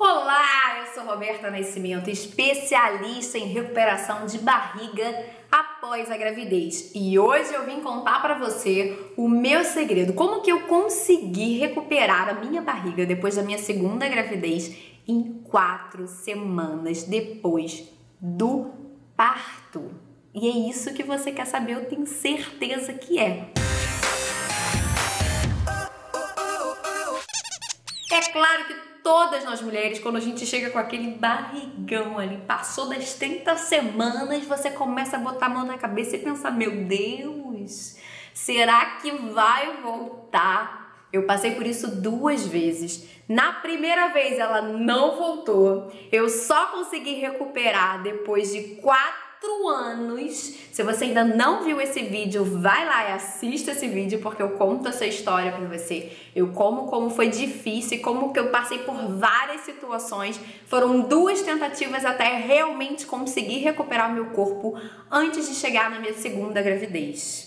Olá, eu sou Roberta Nascimento, especialista em recuperação de barriga após a gravidez. E hoje eu vim contar pra você o meu segredo, como que eu consegui recuperar a minha barriga depois da minha segunda gravidez em 4 semanas depois do parto. E é isso que você quer saber, eu tenho certeza que é. É claro que todas nós mulheres, quando a gente chega com aquele barrigão ali, passou das 30 semanas, você começa a botar a mão na cabeça e pensar, meu Deus, será que vai voltar? Eu passei por isso 2 vezes. Na primeira vez ela não voltou, eu só consegui recuperar depois de 4 anos. Se você ainda não viu esse vídeo, vai lá e assista esse vídeo, porque eu conto essa história pra você. Eu como foi difícil, como que eu passei por várias situações. Foram 2 tentativas até realmente conseguir recuperar meu corpo antes de chegar na minha segunda gravidez.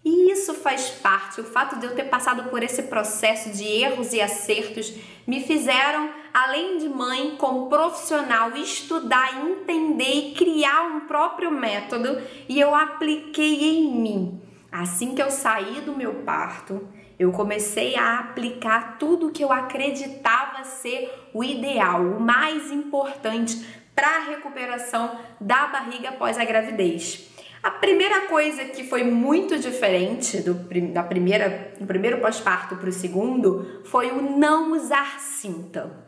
E isso faz parte, o fato de eu ter passado por esse processo de erros e acertos me fizeram, além de mãe, como profissional, estudar, entender e criar um próprio método, e eu apliquei em mim. Assim que eu saí do meu parto, eu comecei a aplicar tudo que eu acreditava ser o ideal, o mais importante para a recuperação da barriga após a gravidez. A primeira coisa que foi muito diferente do primeiro pós-parto para o segundo foi o não usar cinta.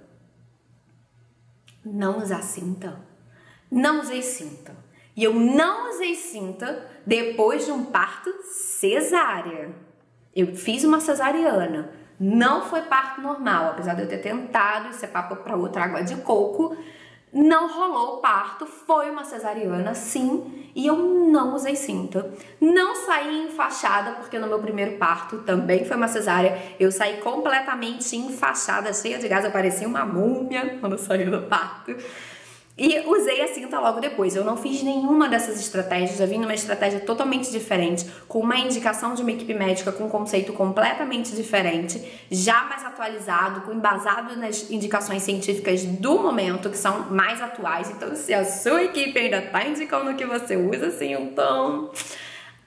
Não usar cinta. Não usei cinta. E eu não usei cinta depois de um parto cesárea. Eu fiz uma cesariana. Não foi parto normal, apesar de eu ter tentado, isso é papo para outra água de coco. Não rolou o parto, foi uma cesariana sim, e eu não usei cinta. Não saí enfaixada, porque no meu primeiro parto também foi uma cesárea. Eu saí completamente enfaixada, cheia de gás, eu parecia uma múmia quando eu saí do parto. E usei a cinta logo depois. Eu não fiz nenhuma dessas estratégias, eu vim numa estratégia totalmente diferente, com uma indicação de uma equipe médica com um conceito completamente diferente, já mais atualizado, embasado nas indicações científicas do momento, que são mais atuais. Então, se a sua equipe ainda está indicando o que você usa, assim, então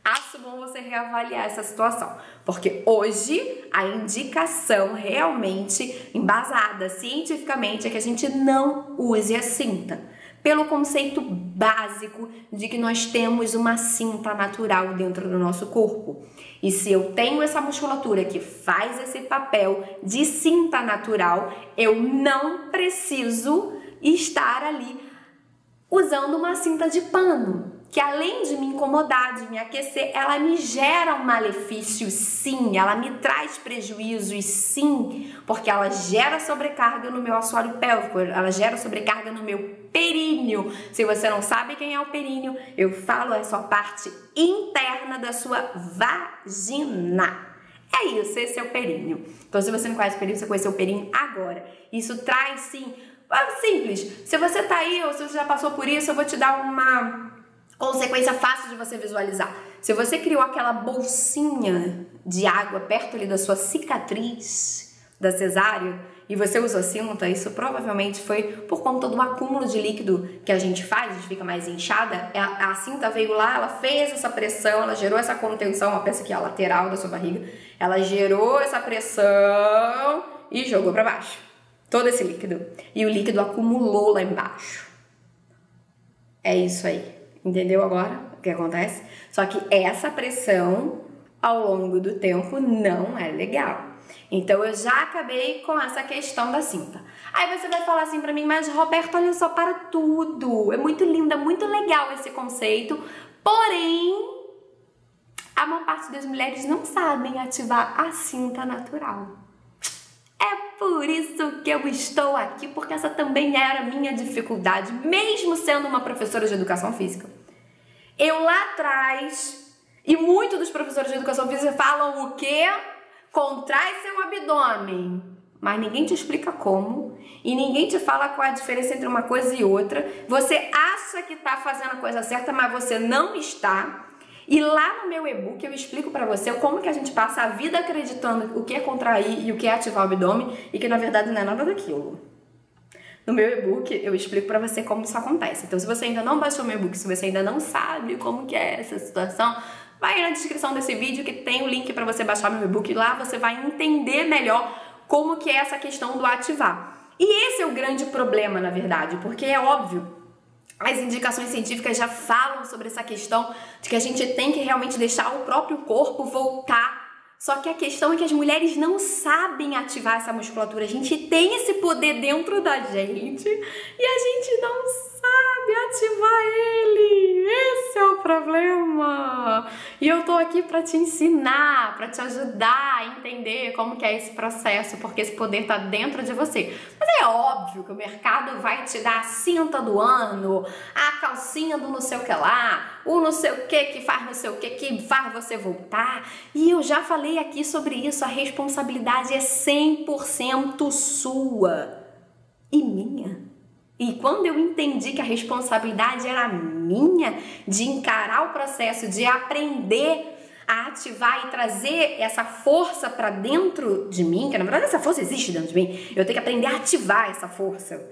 acho bom você reavaliar essa situação, porque hoje a indicação realmente embasada cientificamente é que a gente não use a cinta, pelo conceito básico de que nós temos uma cinta natural dentro do nosso corpo. E se eu tenho essa musculatura que faz esse papel de cinta natural, eu não preciso estar ali usando uma cinta de pano, que além de me incomodar, de me aquecer, ela me gera um malefício sim, ela me traz prejuízos sim, porque ela gera sobrecarga no meu assoalho pélvico, ela gera sobrecarga no meu períneo. Se você não sabe quem é o períneo, eu falo, é a sua parte interna da sua vagina. É isso, esse é o períneo. Então se você não conhece o períneo, você conheceu o períneo agora. Isso traz sim, simples, se você tá aí ou se você já passou por isso, eu vou te dar uma consequência fácil de você visualizar. Se você criou aquela bolsinha de água perto ali da sua cicatriz da cesárea e você usou cinta, isso provavelmente foi por conta do acúmulo de líquido que a gente faz, a gente fica mais inchada. A cinta veio lá, ela fez essa pressão, ela gerou essa contenção, ó, pensa aqui, a lateral da sua barriga, ela gerou essa pressão e jogou para baixo todo esse líquido. E o líquido acumulou lá embaixo. É isso aí. Entendeu agora o que acontece? Só que essa pressão ao longo do tempo não é legal. Então eu já acabei com essa questão da cinta. Aí você vai falar assim pra mim, mas Roberto, olha só, para tudo. É muito lindo, é muito legal esse conceito. Porém, a maior parte das mulheres não sabem ativar a cinta natural. É por isso que eu estou aqui, porque essa também era a minha dificuldade, mesmo sendo uma professora de educação física. Eu lá atrás, e muitos dos professores de educação física falam o quê? Contrai seu abdômen. Mas ninguém te explica como, e ninguém te fala qual é a diferença entre uma coisa e outra. Você acha que está fazendo a coisa certa, mas você não está. E lá no meu e-book eu explico pra você como que a gente passa a vida acreditando o que é contrair e o que é ativar o abdômen e que na verdade não é nada daquilo. No meu e-book, eu explico pra você como isso acontece. Então, se você ainda não baixou meu e-book, se você ainda não sabe como que é essa situação, vai na descrição desse vídeo que tem o link pra você baixar meu e-book. Lá você vai entender melhor como que é essa questão do ativar. E esse é o grande problema, na verdade, porque é óbvio, as indicações científicas já falam sobre essa questão de que a gente tem que realmente deixar o próprio corpo voltar. Só que a questão é que as mulheres não sabem ativar essa musculatura. A gente tem esse poder dentro da gente e a gente não sabe ativar ele. Esse é o problema. E eu tô aqui pra te ensinar, pra te ajudar a entender como que é esse processo, porque esse poder tá dentro de você. Mas é óbvio que o mercado vai te dar a cinta do ano, a calcinha do não sei o que lá, o não sei o que faz não sei o que faz você voltar. E eu já falei aqui sobre isso, a responsabilidade é 100% sua e minha. E quando eu entendi que a responsabilidade era minha de encarar o processo, de aprender a ativar e trazer essa força para dentro de mim, que na verdade essa força existe dentro de mim, eu tenho que aprender a ativar essa força.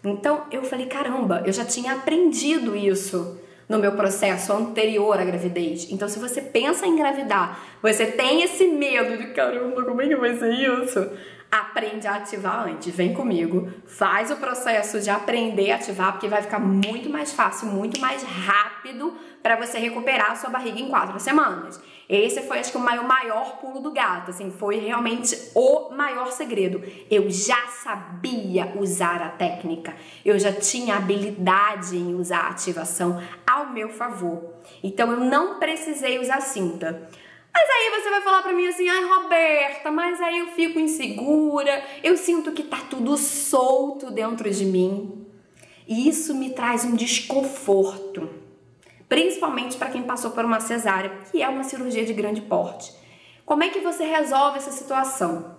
Então eu falei, caramba, eu já tinha aprendido isso no meu processo anterior à gravidez. Então, se você pensa em engravidar, você tem esse medo de caramba, como é que vai ser isso? Aprende a ativar antes, vem comigo, faz o processo de aprender a ativar, porque vai ficar muito mais fácil, muito mais rápido para você recuperar a sua barriga em 4 semanas. Esse foi, acho que, o maior pulo do gato, assim, foi realmente o maior segredo. Eu já sabia usar a técnica, eu já tinha habilidade em usar a ativação ao meu favor. Então, eu não precisei usar cinta. Mas aí você vai falar pra mim assim, ai Roberta, mas aí eu fico insegura, eu sinto que tá tudo solto dentro de mim. E isso me traz um desconforto, principalmente para quem passou por uma cesárea, que é uma cirurgia de grande porte. Como é que você resolve essa situação?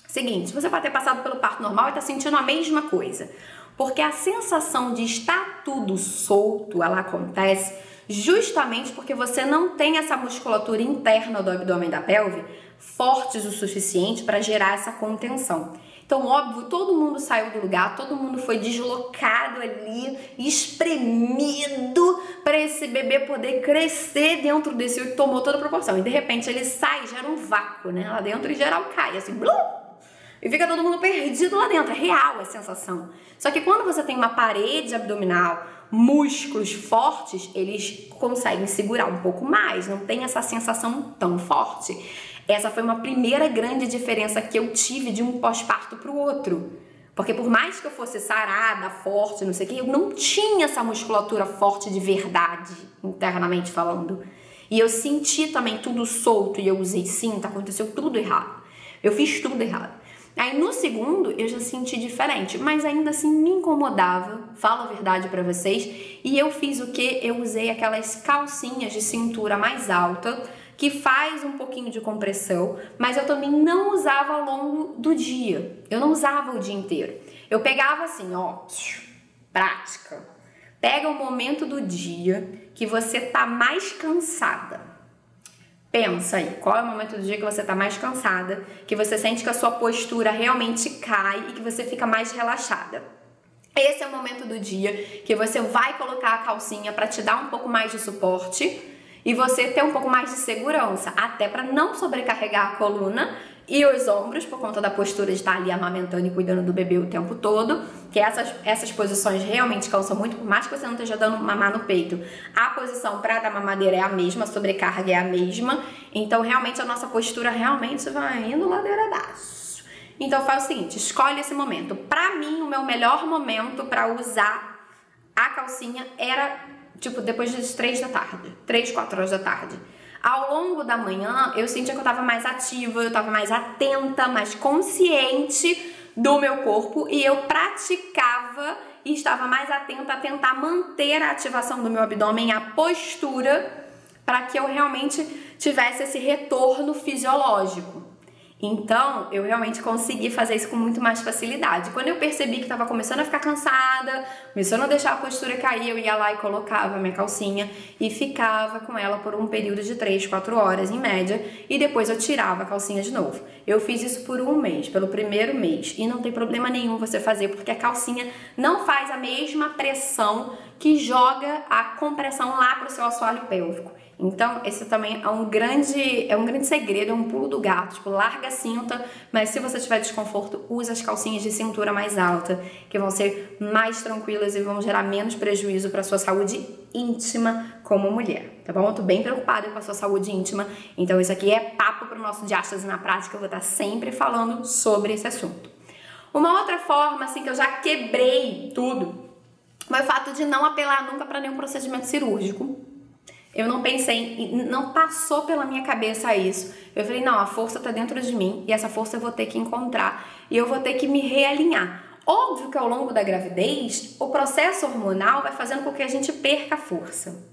Seguinte, você pode ter passado pelo parto normal e tá sentindo a mesma coisa, porque a sensação de estar tudo solto, ela acontece justamente porque você não tem essa musculatura interna do abdômen da pelve fortes o suficiente para gerar essa contenção. Então, óbvio, todo mundo saiu do lugar, todo mundo foi deslocado ali, espremido para esse bebê poder crescer dentro desse e tomou toda a proporção. E de repente ele sai, gera um vácuo, né? Lá dentro e geral cai, assim, blum! E fica todo mundo perdido lá dentro, é real a sensação. Só que quando você tem uma parede abdominal, músculos fortes, eles conseguem segurar um pouco mais, não tem essa sensação tão forte. Essa foi uma primeira grande diferença que eu tive de um pós-parto para o outro. Porque por mais que eu fosse sarada, forte, não sei o que, eu não tinha essa musculatura forte de verdade, internamente falando. E eu senti também tudo solto e eu usei cinta, aconteceu tudo errado. Eu fiz tudo errado. Aí no segundo eu já senti diferente, mas ainda assim me incomodava, falo a verdade pra vocês, e eu fiz o que? Eu usei aquelas calcinhas de cintura mais alta, que faz um pouquinho de compressão, mas eu também não usava ao longo do dia, eu não usava o dia inteiro. Eu pegava assim, ó, prática, pega o momento do dia que você tá mais cansada. Pensa aí, qual é o momento do dia que você tá mais cansada, que você sente que a sua postura realmente cai e que você fica mais relaxada. Esse é o momento do dia que você vai colocar a calcinha para te dar um pouco mais de suporte e você ter um pouco mais de segurança, até para não sobrecarregar a coluna e os ombros, por conta da postura de estar ali amamentando e cuidando do bebê o tempo todo, que essas posições realmente cansam muito, por mais que você não esteja dando mamar no peito. A posição para dar mamadeira é a mesma, a sobrecarga é a mesma, então realmente a nossa postura realmente vai indo ladeira abaixo. Então faz o seguinte, escolhe esse momento. Para mim, o meu melhor momento para usar a calcinha era, tipo, depois das 3 da tarde, 3, 4 horas da tarde. Ao longo da manhã, eu sentia que eu estava mais ativa, eu estava mais atenta, mais consciente do meu corpo e eu praticava e estava mais atenta a tentar manter a ativação do meu abdômen, a postura, para que eu realmente tivesse esse retorno fisiológico. Então, eu realmente consegui fazer isso com muito mais facilidade. Quando eu percebi que estava começando a ficar cansada, começando a deixar a postura cair, eu ia lá e colocava a minha calcinha e ficava com ela por um período de 3, 4 horas em média, e depois eu tirava a calcinha de novo. Eu fiz isso por um mês, pelo primeiro mês, e não tem problema nenhum você fazer, porque a calcinha não faz a mesma pressão que joga a compressão lá para o seu assoalho pélvico. Então, esse também é um grande segredo, é um pulo do gato. Tipo, larga a cinta, mas se você tiver desconforto, usa as calcinhas de cintura mais alta, que vão ser mais tranquilas e vão gerar menos prejuízo para sua saúde íntima como mulher, tá bom? Eu tô bem preocupada com a sua saúde íntima, então isso aqui é papo pro nosso Diástase na Prática, eu vou estar sempre falando sobre esse assunto. Uma outra forma, assim, que eu já quebrei tudo, foi o fato de não apelar nunca para nenhum procedimento cirúrgico. Eu não pensei, não passou pela minha cabeça isso. Eu falei, não, a força tá dentro de mim e essa força eu vou ter que encontrar e eu vou ter que me realinhar. Óbvio que ao longo da gravidez, o processo hormonal vai fazendo com que a gente perca a força.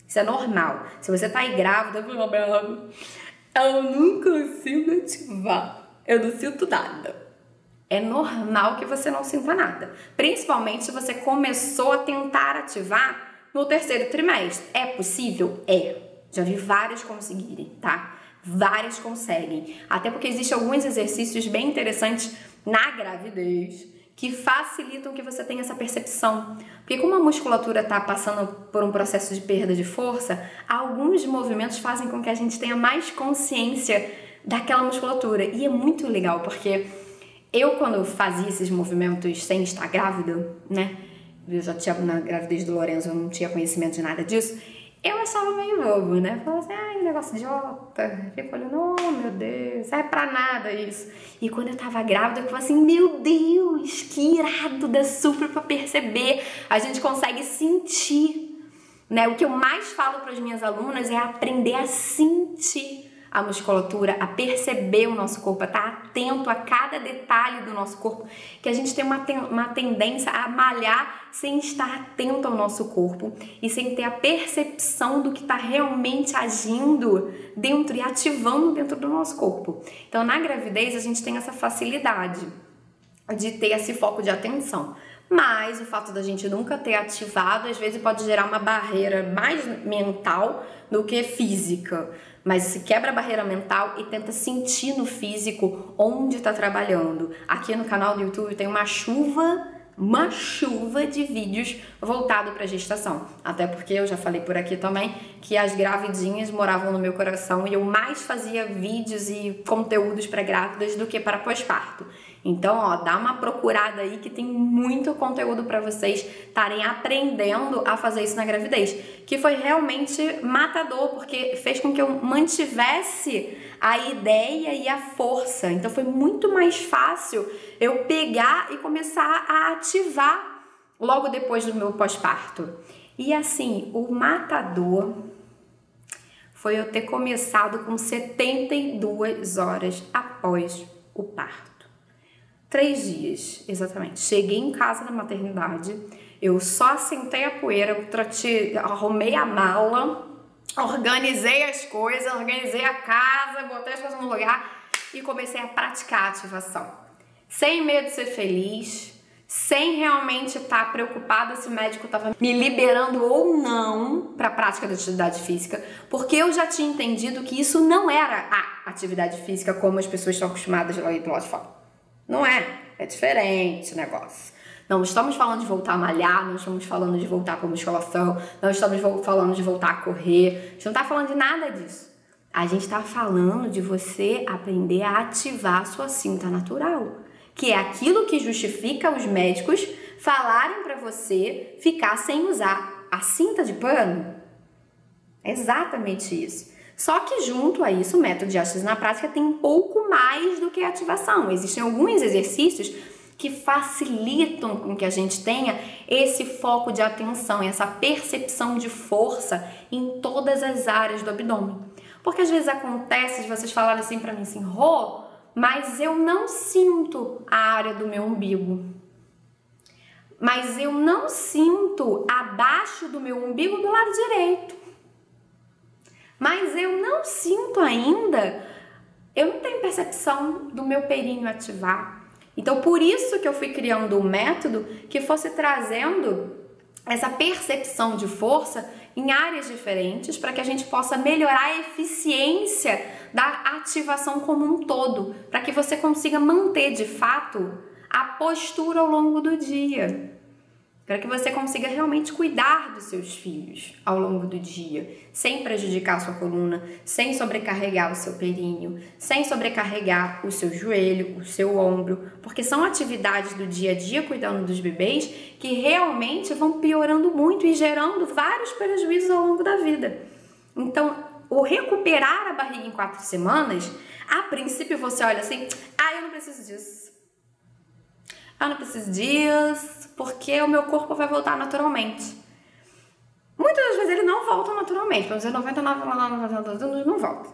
Isso é normal. Se você tá aí grávida, eu não consigo ativar. Eu não sinto nada. É normal que você não sinta nada. Principalmente se você começou a tentar ativar no terceiro trimestre. É possível? É. Já vi várias conseguirem, tá? Várias conseguem. Até porque existem alguns exercícios bem interessantes na gravidez que facilitam que você tenha essa percepção. Porque como a musculatura tá passando por um processo de perda de força, alguns movimentos fazem com que a gente tenha mais consciência daquela musculatura. E é muito legal, porque eu, quando fazia esses movimentos sem estar grávida, né? Eu já tinha, na gravidez do Lorenzo, eu não tinha conhecimento de nada disso. Eu achava meio bobo, né? Falava assim, ai, negócio idiota. Fico olhando, oh, meu Deus, é pra nada isso. E quando eu tava grávida, eu falava assim, meu Deus, que irado, dá super pra perceber. A gente consegue sentir, né? O que eu mais falo para as minhas alunas é aprender a sentir a musculatura, a perceber o nosso corpo, a estar atento a cada detalhe do nosso corpo, que a gente tem uma tendência a malhar sem estar atento ao nosso corpo e sem ter a percepção do que está realmente agindo dentro e ativando dentro do nosso corpo. Então, na gravidez, a gente tem essa facilidade de ter esse foco de atenção. Mas o fato da gente nunca ter ativado, às vezes pode gerar uma barreira mais mental do que física. Mas se quebra a barreira mental e tenta sentir no físico onde está trabalhando. Aqui no canal do YouTube tem uma chuva de vídeos voltado para gestação. Até porque eu já falei por aqui também que as gravidinhas moravam no meu coração e eu mais fazia vídeos e conteúdos para grávidas do que para pós-parto. Então, ó, dá uma procurada aí que tem muito conteúdo para vocês estarem aprendendo a fazer isso na gravidez, que foi realmente matador, porque fez com que eu mantivesse a ideia e a força. Então, foi muito mais fácil eu pegar e começar a ativar logo depois do meu pós-parto. E assim, o matador foi eu ter começado com 72 horas após o parto. 3 dias, exatamente. Cheguei em casa da maternidade, eu só assentei a poeira, arrumei a mala, organizei as coisas, organizei a casa, botei as coisas no lugar e comecei a praticar a ativação. Sem medo de ser feliz, sem realmente estar preocupada se o médico estava me liberando ou não para a prática da atividade física, porque eu já tinha entendido que isso não era a atividade física como as pessoas estão acostumadas lá do lado de fora. Não é diferente o negócio. Não estamos falando de voltar a malhar, não estamos falando de voltar para a musculação, não estamos falando de voltar a correr, a gente não está falando de nada disso. A gente está falando de você aprender a ativar a sua cinta natural, que é aquilo que justifica os médicos falarem para você ficar sem usar a cinta de pano. É exatamente isso. Só que junto a isso, o método Diástase na Prática tem um pouco mais do que a ativação. Existem alguns exercícios que facilitam com que a gente tenha esse foco de atenção, essa percepção de força em todas as áreas do abdômen. Porque às vezes acontece de vocês falarem assim pra mim assim, Rô, mas eu não sinto a área do meu umbigo. Mas eu não sinto abaixo do meu umbigo do lado direito. Mas eu não sinto ainda, eu não tenho percepção do meu períneo ativar. Então, por isso que eu fui criando um método que fosse trazendo essa percepção de força em áreas diferentes para que a gente possa melhorar a eficiência da ativação como um todo, para que você consiga manter de fato a postura ao longo do dia, para que você consiga realmente cuidar dos seus filhos ao longo do dia, sem prejudicar a sua coluna, sem sobrecarregar o seu períneo, sem sobrecarregar o seu joelho, o seu ombro, porque são atividades do dia a dia cuidando dos bebês que realmente vão piorando muito e gerando vários prejuízos ao longo da vida. Então, o recuperar a barriga em 4 semanas, a princípio você olha assim, eu não preciso disso. Eu não preciso disso, porque o meu corpo vai voltar naturalmente. Muitas das vezes ele não volta naturalmente, para dizer 99,99% não volta.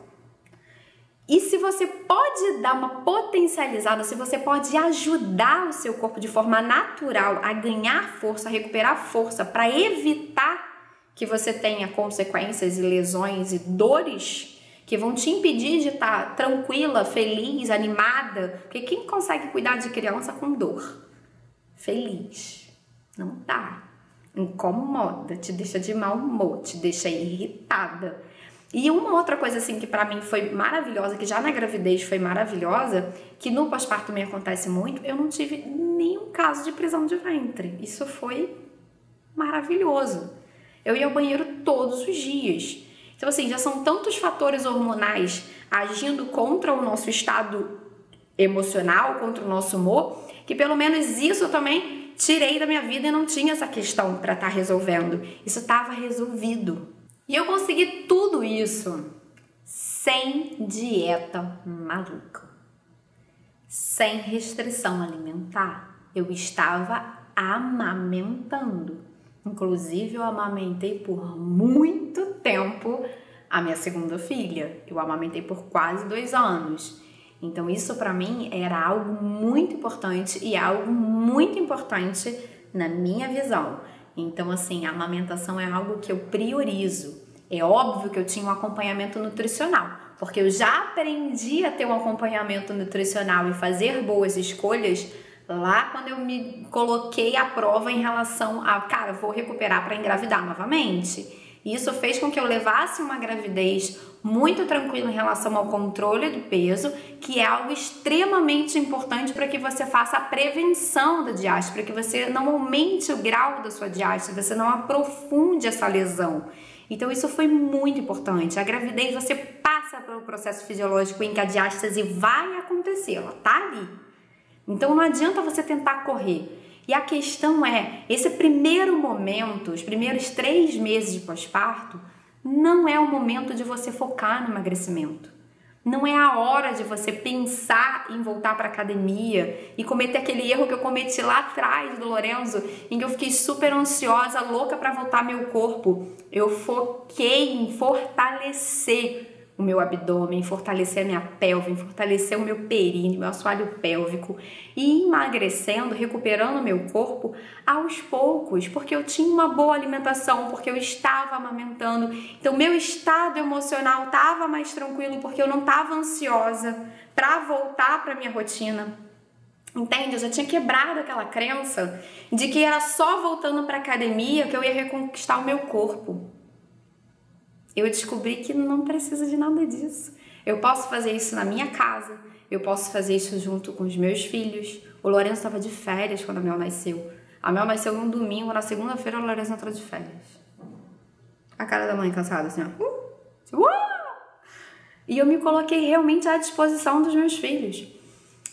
E se você pode dar uma potencializada, se você pode ajudar o seu corpo de forma natural a ganhar força, a recuperar força, para evitar que você tenha consequências e lesões e dores que vão te impedir de estar tranquila, feliz, animada. Porque quem consegue cuidar de criança com dor? Feliz. Não dá. Incomoda, te deixa de mau humor, te deixa irritada. E uma outra coisa assim que pra mim foi maravilhosa, que já na gravidez foi maravilhosa, que no pós-parto me acontece muito, eu não tive nenhum caso de prisão de ventre. Isso foi maravilhoso. Eu ia ao banheiro todos os dias. Então, assim, já são tantos fatores hormonais agindo contra o nosso estado emocional, contra o nosso humor, que pelo menos isso eu também tirei da minha vida e não tinha essa questão para estar resolvendo. Isso estava resolvido. E eu consegui tudo isso sem dieta maluca, sem restrição alimentar. Eu estava amamentando. Inclusive, eu amamentei por muito tempo a minha segunda filha. Eu amamentei por quase 2 anos. Então, isso para mim era algo muito importante e algo muito importante na minha visão. Então, assim, a amamentação é algo que eu priorizo. É óbvio que eu tinha um acompanhamento nutricional, porque eu já aprendi a ter um acompanhamento nutricional e fazer boas escolhas lá quando eu me coloquei à prova em relação a, cara, vou recuperar para engravidar novamente. Isso fez com que eu levasse uma gravidez muito tranquila em relação ao controle do peso, que é algo extremamente importante para que você faça a prevenção da diástase, para que você não aumente o grau da sua diástase, você não aprofunde essa lesão. Então isso foi muito importante. A gravidez, você passa pelo processo fisiológico em que a diástase vai acontecer, ela tá ali. Então não adianta você tentar correr. E a questão é, esse primeiro momento, os primeiros 3 meses de pós-parto, não é o momento de você focar no emagrecimento. Não é a hora de você pensar em voltar para academia e cometer aquele erro que eu cometi lá atrás do Lorenzo, em que eu fiquei super ansiosa, louca para voltar meu corpo. Eu foquei em fortalecer o meu abdômen, fortalecer a minha pelve, fortalecer o meu períneo, meu assoalho pélvico e emagrecendo, recuperando o meu corpo aos poucos, porque eu tinha uma boa alimentação, porque eu estava amamentando, então meu estado emocional estava mais tranquilo, porque eu não estava ansiosa para voltar para minha rotina. Entende? Eu já tinha quebrado aquela crença de que era só voltando para academia que eu ia reconquistar o meu corpo. Eu descobri que não precisa de nada disso. Eu posso fazer isso na minha casa, eu posso fazer isso junto com os meus filhos. O Lourenço estava de férias quando a Mel nasceu. A Mel nasceu num domingo, na segunda-feira o Lourenço entrou de férias. A cara da mãe cansada, assim, ó. E eu me coloquei realmente à disposição dos meus filhos.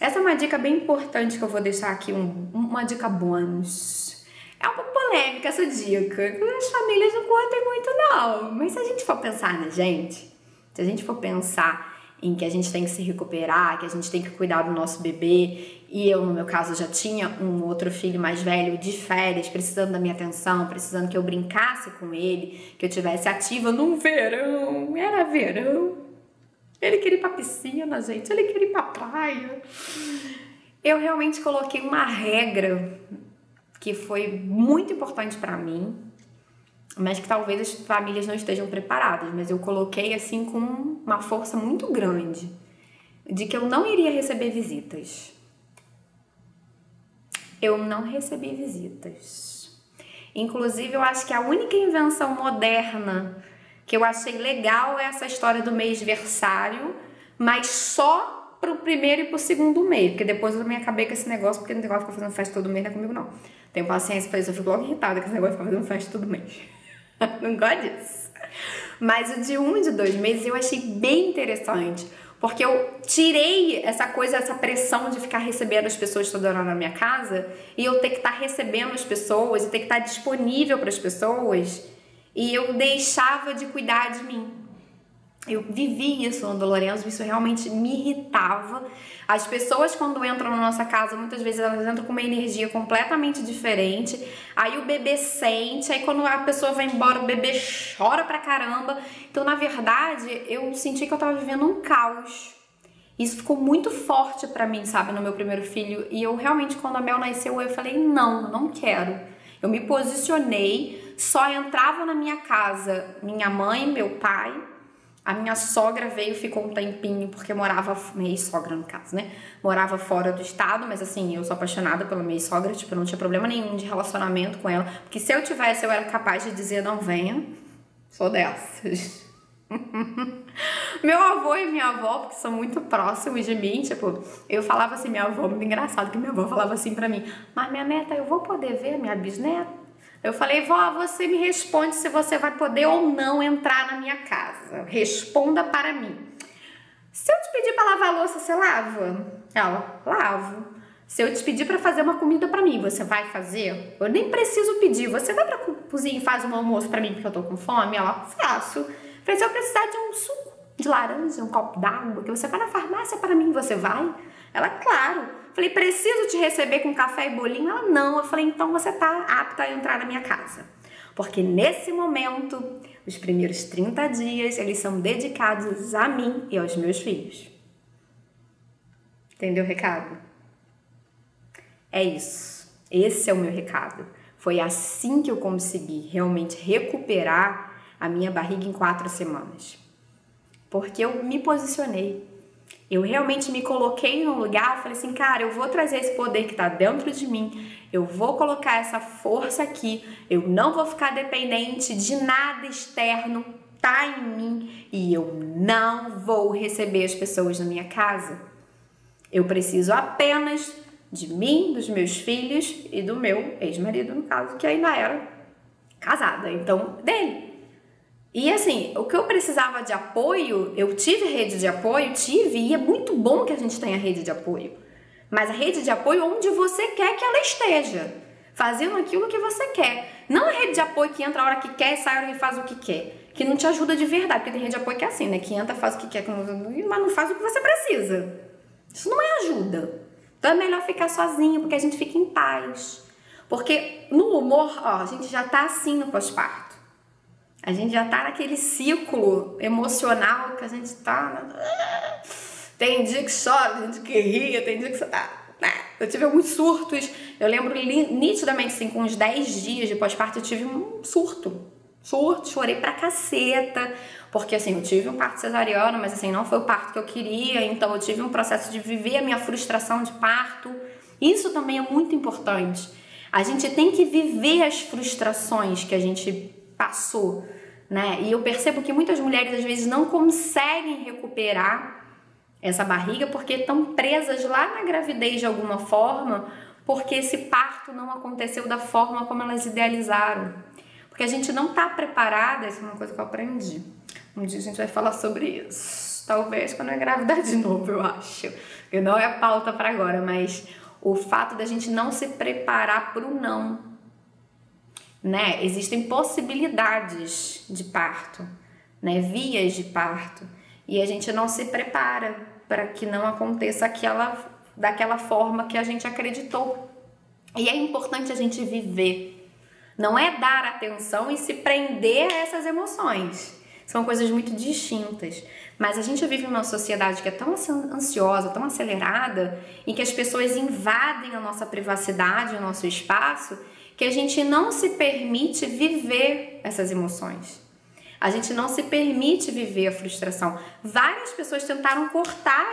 Essa é uma dica bem importante que eu vou deixar aqui, uma dica bônus. É um pouco polêmica essa dica, as famílias não curtem muito não, mas se a gente for pensar na gente, se a gente for pensar em que a gente tem que se recuperar, que a gente tem que cuidar do nosso bebê, e eu no meu caso já tinha um outro filho mais velho de férias, precisando da minha atenção, precisando que eu brincasse com ele, que eu tivesse ativa num verão, era verão, ele queria ir pra piscina, gente, ele queria ir pra praia. Eu realmente coloquei uma regra que foi muito importante para mim, mas que talvez as famílias não estejam preparadas, mas eu coloquei assim com uma força muito grande. de que eu não iria receber visitas. Eu não recebi visitas. Inclusive, eu acho que a única invenção moderna que eu achei legal é essa história do mêsversário, mas só pro primeiro e pro segundo mês, porque depois eu me acabei com esse negócio, porque o negócio de ficar fazendo festa todo mês não é comigo, não. Tenho paciência pra isso, eu fico logo irritada com esse negócio de ficar fazendo festa todo mês. Não gosto disso. Mas o de 1 e de 2 meses eu achei bem interessante, porque eu tirei essa coisa, essa pressão de ficar recebendo as pessoas toda hora na minha casa, e eu ter que estar recebendo as pessoas, e ter que estar disponível para as pessoas, e eu deixava de cuidar de mim. Eu vivi isso no Lorenzo, isso realmente me irritava. As pessoas, quando entram na nossa casa, muitas vezes elas entram com uma energia completamente diferente. Aí o bebê sente, aí quando a pessoa vai embora, o bebê chora pra caramba. Então, na verdade, eu senti que eu tava vivendo um caos. Isso ficou muito forte pra mim, sabe, no meu primeiro filho. E eu realmente, quando a Mel nasceu, eu falei, não quero. Eu me posicionei, só entrava na minha casa minha mãe, meu pai. A minha sogra veio, ficou um tempinho, porque morava, minha ex-sogra no caso, né? Morava fora do estado, mas assim, eu sou apaixonada pela minha ex-sogra, tipo, eu não tinha problema nenhum de relacionamento com ela, porque se eu tivesse, eu era capaz de dizer, não venha, sou dessas. Meu avô e minha avó, porque são muito próximos de mim, tipo, eu falava assim, minha avó, muito engraçado, que minha avó falava assim pra mim, mas minha neta, eu vou poder ver minha bisneta? Eu falei, vó, você me responde se você vai poder ou não entrar na minha casa. Responda para mim. Se eu te pedir para lavar a louça, você lava? Ela, lavo. Se eu te pedir para fazer uma comida para mim, você vai fazer? Eu nem preciso pedir. Você vai pra cozinha e faz um almoço para mim porque eu tô com fome? Ela, faço. Falei, se eu precisar de um suco de laranja, um copo d'água, que você vai na farmácia para mim, você vai? Ela, claro. Falei, preciso te receber com café e bolinho? Ela, não. Eu falei, então você tá apta a entrar na minha casa. Porque nesse momento, os primeiros 30 dias, eles são dedicados a mim e aos meus filhos. Entendeu o recado? É isso. Esse é o meu recado. Foi assim que eu consegui realmente recuperar a minha barriga em 4 semanas. Porque eu me posicionei. Eu realmente me coloquei num lugar, falei assim, cara, eu vou trazer esse poder que tá dentro de mim, eu vou colocar essa força aqui, eu não vou ficar dependente de nada externo, tá em mim, e eu não vou receber as pessoas na minha casa. Eu preciso apenas de mim, dos meus filhos e do meu ex-marido, no caso, que ainda era casada, então, dele. E assim, o que eu precisava de apoio, eu tive rede de apoio, e é muito bom que a gente tenha rede de apoio. Mas a rede de apoio onde você quer que ela esteja, fazendo aquilo que você quer. Não a rede de apoio que entra a hora que quer e sai a hora que faz o que quer, que não te ajuda de verdade, porque tem rede de apoio que é assim, né? Que entra, faz o que quer, mas não faz o que você precisa. Isso não é ajuda. Então é melhor ficar sozinho, porque a gente fica em paz. Porque no humor, ó, a gente já tá assim no pós-parto. A gente já tá naquele ciclo emocional que a gente tá... Tem dia que chora, tem dia que ria, tem dia que você tá... Eu tive alguns surtos. Eu lembro nitidamente, assim, com uns 10 dias de pós-parto, eu tive um surto. Chorei pra caceta. Porque, assim, eu tive um parto cesariano, mas, assim, não foi o parto que eu queria. Então, eu tive um processo de viver a minha frustração de parto. Isso também é muito importante. A gente tem que viver as frustrações que a gente passou, né? E eu percebo que muitas mulheres às vezes não conseguem recuperar essa barriga porque estão presas lá na gravidez de alguma forma, porque esse parto não aconteceu da forma como elas idealizaram. Porque a gente não está preparada, isso é uma coisa que eu aprendi. Um dia a gente vai falar sobre isso. Talvez quando eu engravidar de novo, eu acho. Que não é pauta para agora, mas o fato da gente não se preparar para o não. Né? Existem possibilidades de parto, né? Vias de parto, e a gente não se prepara para que não aconteça daquela forma que a gente acreditou. E é importante a gente viver, não é dar atenção e se prender a essas emoções. São coisas muito distintas. Mas a gente vive numa sociedade que é tão ansiosa, tão acelerada, em que as pessoas invadem a nossa privacidade, o nosso espaço, que a gente não se permite viver essas emoções. A gente não se permite viver a frustração. Várias pessoas tentaram cortar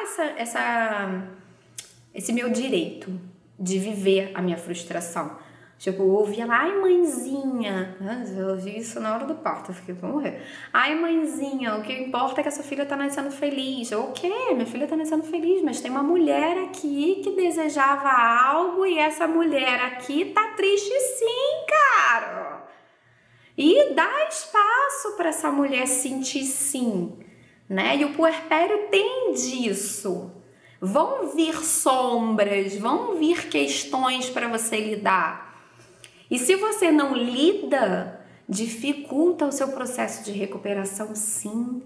esse meu direito de viver a minha frustração. Tipo, eu ouvia lá, ai mãezinha, eu ouvi isso na hora do parto, eu fiquei, vou morrer. Ai mãezinha, o que importa é que a sua filha tá nascendo feliz. O quê? Minha filha tá nascendo feliz, mas tem uma mulher aqui que desejava algo e essa mulher aqui tá triste sim, cara. E dá espaço para essa mulher sentir sim, né? E o puerpério tem disso. Vão vir sombras, vão vir questões para você lidar. E se você não lida, dificulta o seu processo de recuperação, sim.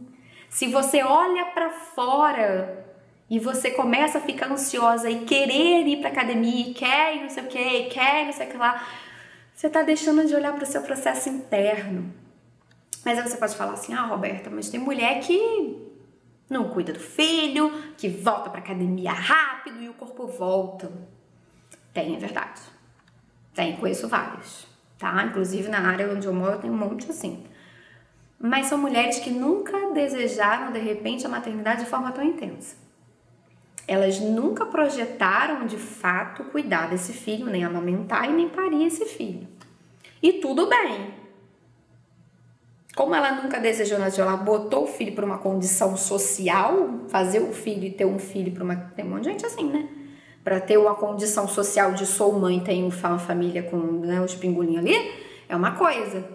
Se você olha para fora e você começa a ficar ansiosa e querer ir para academia, quer ir não sei o que, quer ir não sei o que lá, você está deixando de olhar para o seu processo interno. Mas aí você pode falar assim, ah, Roberta, mas tem mulher que não cuida do filho, que volta para academia rápido e o corpo volta. Tem, é verdade. Tem, conheço vários, tá? Inclusive na área onde eu moro tem um monte assim. Mas são mulheres que nunca desejaram, de repente, a maternidade de forma tão intensa. Elas nunca projetaram, de fato, cuidar desse filho, nem amamentar e nem parir esse filho. E tudo bem. Como ela nunca desejou, ela botou o filho por uma condição social, fazer o filho e ter um filho por uma... Tem um monte de gente assim, né? Para ter uma condição social de sou mãe, tenho uma família com, né, os pingulinhos ali, é uma coisa.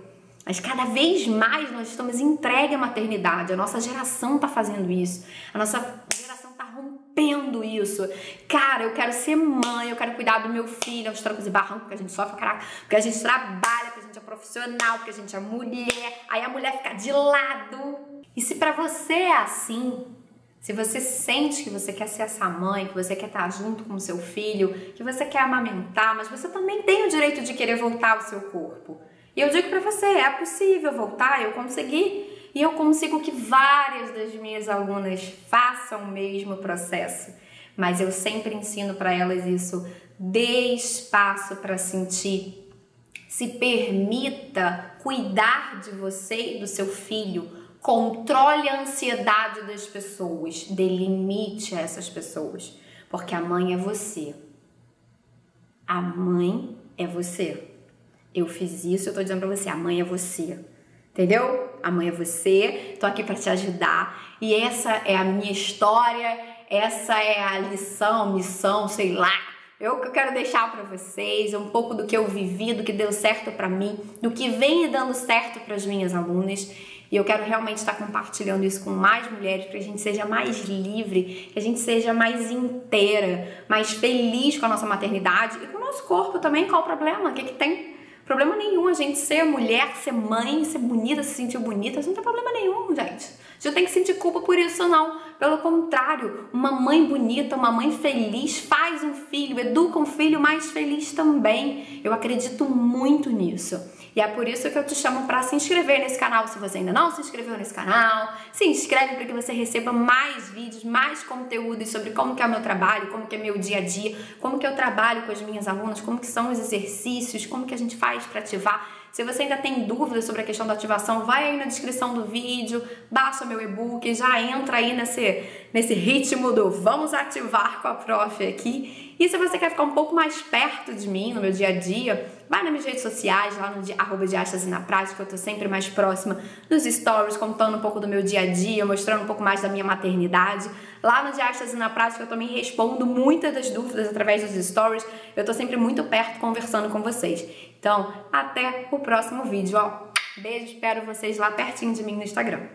Mas cada vez mais nós estamos entregue à maternidade. A nossa geração está fazendo isso. A nossa geração está rompendo isso. Cara, eu quero ser mãe, eu quero cuidar do meu filho, aos trancos e barrancos, porque a gente sofre, caraca, porque a gente trabalha, porque a gente é profissional, porque a gente é mulher. Aí a mulher fica de lado. E se para você é assim... Se você sente que você quer ser essa mãe, que você quer estar junto com o seu filho, que você quer amamentar, mas você também tem o direito de querer voltar ao seu corpo. E eu digo pra você, é possível voltar, eu consegui. E eu consigo que várias das minhas alunas façam o mesmo processo. Mas eu sempre ensino para elas isso, dê espaço para sentir. Se permita cuidar de você e do seu filho. Controle a ansiedade das pessoas, dê limite a essas pessoas, porque a mãe é você. A mãe é você. Eu fiz isso, eu tô dizendo pra você, a mãe é você. Entendeu? A mãe é você, tô aqui pra te ajudar. E essa é a minha história, essa é a lição, missão, sei lá. Eu quero deixar pra vocês um pouco do que eu vivi, do que deu certo pra mim, do que vem dando certo pras minhas alunas. E eu quero realmente estar compartilhando isso com mais mulheres, para que a gente seja mais livre, que a gente seja mais inteira, mais feliz com a nossa maternidade e com o nosso corpo também. Qual o problema? O que tem? Problema nenhum a gente ser mulher, ser mãe, ser bonita, se sentir bonita. Isso não tem problema nenhum, gente. A gente não tem que sentir culpa por isso, não. Pelo contrário, uma mãe bonita, uma mãe feliz faz um filho, educa um filho mais feliz também. Eu acredito muito nisso. E é por isso que eu te chamo para se inscrever nesse canal, se você ainda não se inscreveu nesse canal. Se inscreve para que você receba mais vídeos, mais conteúdos sobre como que é o meu trabalho, como que é meu dia a dia, como que eu trabalho com as minhas alunas, como que são os exercícios, como que a gente faz para ativar. Se você ainda tem dúvidas sobre a questão da ativação, vai aí na descrição do vídeo, baixa meu e-book, já entra aí nesse ritmo do vamos ativar com a prof aqui. E se você quer ficar um pouco mais perto de mim no meu dia a dia, vai nas minhas redes sociais, lá no @diástase na prática, eu tô sempre mais próxima nos stories, contando um pouco do meu dia a dia, mostrando um pouco mais da minha maternidade. Lá no Diástase na prática eu também respondo muitas das dúvidas através dos stories, eu tô sempre muito perto conversando com vocês. Então, até o próximo vídeo, ó. Beijo, espero vocês lá pertinho de mim no Instagram.